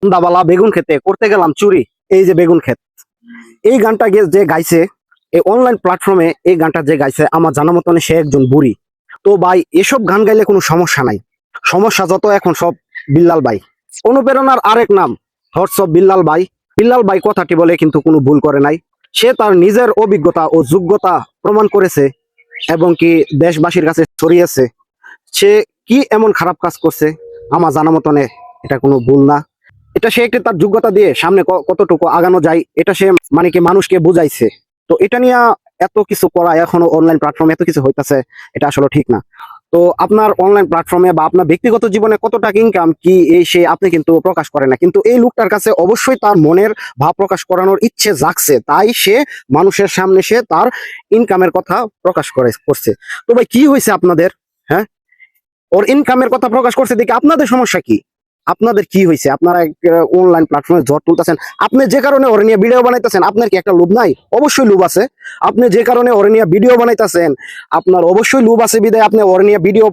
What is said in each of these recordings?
সন্ধ্যাবেলা বেগুন খেতে করতে গেলাম চুরি, এই যে বেগুন ক্ষেত। এই গানটা যে গাইছে এই অনলাইন প্ল্যাটফর্মে, এই গানটা যে গাইছে আমার জানা মতনে সে একজন বুড়ি। তো ভাই এসব গান গাইলে কোনো সমস্যা নাই, সমস্যা যত এখন সব বিল্লাল ভাই। অনুপ্রেরণার আরেক নাম থটস অফ বিল্লাল ভাই। বিল্লাল ভাই কথাটি বলে কিন্তু কোনো ভুল করে নাই। সে তার নিজের অভিজ্ঞতা ও যোগ্যতা প্রমাণ করেছে এবং কি দেশবাসীর কাছে ছড়িয়েছে। সে কি এমন খারাপ কাজ করছে আমার জানা মতনে এটা কোনো ভুল না। এটা সে একটি তার যোগ্যতা দিয়ে সামনে কতটুকু আগানো যায় এটা সে মানে কি মানুষকে বুঝাইছে। তো এটা নিয়ে এত কিছু করা এখনো অনলাইন প্ল্যাটফর্মে এত কিছু হইতাছে, এটা আসলে ঠিক না। তো আপনার অনলাইন প্ল্যাটফর্মে বা আপনার ব্যক্তিগত জীবনে কত টাকা ইনকাম কি এই সে আপনি কিন্তু প্রকাশ করে না, কিন্তু এই লোকটার কাছে অবশ্যই তার মনের ভাব প্রকাশ করানোর ইচ্ছে জাগছে, তাই সে মানুষের সামনে সে তার ইনকামের কথা প্রকাশ করছে। তো ভাই কি হয়েছে আপনাদের? হ্যাঁ, ওর ইনকামের কথা প্রকাশ করছে দেখে আপনাদের সমস্যা কি? আপনাদের কি হয়েছে? আপনারা অনলাইন প্ল্যাটফর্মে ঝড় তুলতেছেন, আপনি যে কারণে ওরে নিয়ে ভিডিও বানাইতেছেন, আপনার কি একটা লোভ নাই? অবশ্যই লোভ আছে। আপনি যে কারণে ওরে নিয়ে ভিডিও বানাইতেছেন আপনার অবশ্যই লোভ আছে, বিদায় আপনি ওরে নিয়ে ভিডিও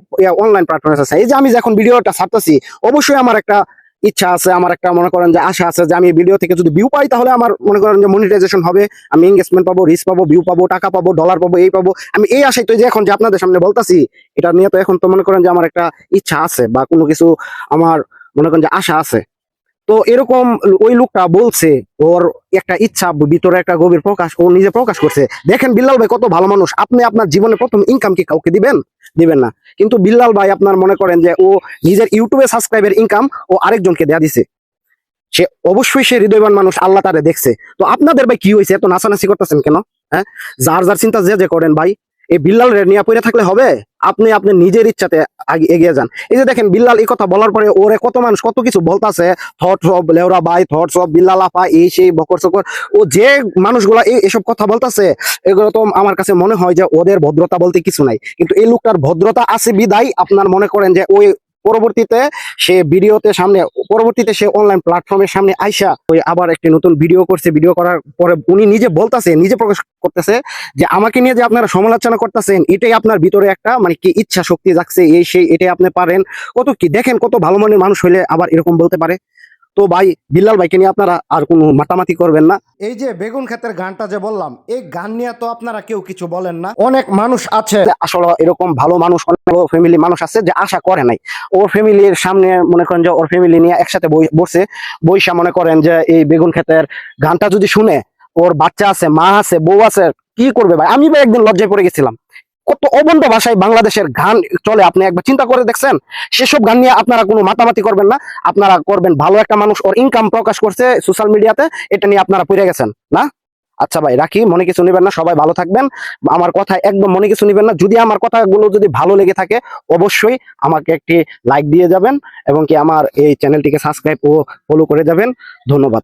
অনলাইন প্ল্যাটফর্মে আছে। এই যে আমি যখন ভিডিওটা ছাড়তেছি অবশ্যই আমার একটা ইচ্ছা আছে, আমার একটা মনে করেন যে আশা আছে যে আমি ভিডিও থেকে যদি ভিউ পাই তাহলে আমার মনে করেন যে মনিটাইজেশন হবে, আমি এঙ্গেজমেন্ট পাবো, রিচ পাবো, ভিউ পাবো, টাকা পাবো, ডলার পাবো, এই পাবো। আমি এই আশাই তো যে এখন যে আপনাদের সামনে বলতাছি, এটা নিয়ে তো এখন তো মনে করেন যে আমার একটা ইচ্ছা আছে বা কোনো কিছু আমার মনে করেন যে আশা আছে। তো এরকম ওই লোকটা বলছে, ওর একটা ইচ্ছা ভিতরে একটা গভীর প্রকাশ ও নিজে প্রকাশ করছে। দেখেন বিল্লাল ভাই কত ভালো মানুষ। আপনি আপনার জীবনে প্রথম ইনকাম কি কাউকে দিবেন? দিবেন না। কিন্তু বিল্লাল ভাই আপনার মনে করেন যে ও নিজের ইউটিউবে সাবস্ক্রাইবের ইনকাম ও আরেকজনকে দেয়া দিছে। সে অবশ্যই সে হৃদয়বান মানুষ, আল্লাহ তারে দেখছে। তো আপনাদের ভাই কি হয়েছে? এত নাচানাচি করতেছেন কেন? হ্যাঁ, যার যার চিন্তা যে যে করেন ভাই। এই বিল্লাল রে নিয়ে পড়ে থাকলে হবে? আপনি আপনি নিজের ইচ্ছাতে আগে এগিয়ে যান। এই যে দেখেন বিল্লাল এই কথা বলার পরে ওরে কত মানুষ কত কিছু বলতাছে, থটস অফ লেওরা ভাই, থটস অফ বিল্লাল আপা, এই সেই বকর সকর। ও যে মানুষগুলা এসব কথা বলতাছে এগুলো তো আমার কাছে মনে হয় যে ওদের ভদ্রতা বলতে কিছু নাই, কিন্তু এই লোকটার ভদ্রতা আছে বিদায় আপনার মনে করেন যে ওই পরবর্তীতে সে ভিডিওতে সামনে, পরবর্তীতে সে অনলাইন প্ল্যাটফর্মের সামনে আইসা ওই আবার একটি নতুন ভিডিও করছে। ভিডিও করার পরে উনি নিজে বলতাছে, নিজে প্রকাশ করতেছে যে আমাকে নিয়ে যে আপনারা সমালোচনা করতেছেন এটাই আপনার ভিতরে একটা মানে কি ইচ্ছা শক্তি জাগছে, এই সেই, এটাই আপনি পারেন। কত কি দেখেন, কত ভালো মনের মানুষ হইলে আবার এরকম বলতে পারে। তো ভাই বিল্লাল ভাইকে নিয়ে আপনারা আর কোনো মাতামাতি করবেন না। এই যে বেগুন ক্ষেতের গানটা যে বললাম, এই গান নিয়ে তো আপনারা কেউ কিছু বলেন না। অনেক মানুষ আছে আসলে এরকম ভালো মানুষ, অনেক ফ্যামিলি মানুষ আছে যে আশা করে নাই। ওর ফ্যামিলির সামনে মনে করেন যে ওর ফ্যামিলি নিয়ে একসাথে বসে বৈশা মনে করেন যে এই বেগুন ক্ষেতের গানটা যদি শুনে, ওর বাচ্চা আছে, মা আছে, বউ আছে, কি করবে ভাই? আমি ভাই একদিন লজ্জায় পড়ে গেছিলাম। কত অবন্ধ ভাষায় বাংলাদেশের গান চলে, আপনি একবার চিন্তা করে দেখছেন? সেসব গান নিয়ে আপনারা কোনো মাতামাতি করবেন না। আপনারা করবেন ভালো একটা মানুষ ওর ইনকাম প্রকাশ করছে সোশ্যাল মিডিয়াতে, এটা নিয়ে আপনারা পড়ে গেছেন না। আচ্ছা ভাই রাখি, মনে কিছু নেবেন না, সবাই ভালো থাকবেন। আমার কথা একদম মনে কিছু নেবেন না। যদি আমার কথাগুলো যদি ভালো লেগে থাকে অবশ্যই আমাকে একটি লাইক দিয়ে যাবেন এবং কি আমার এই চ্যানেলটিকে সাবস্ক্রাইব ও ফলো করে যাবেন। ধন্যবাদ।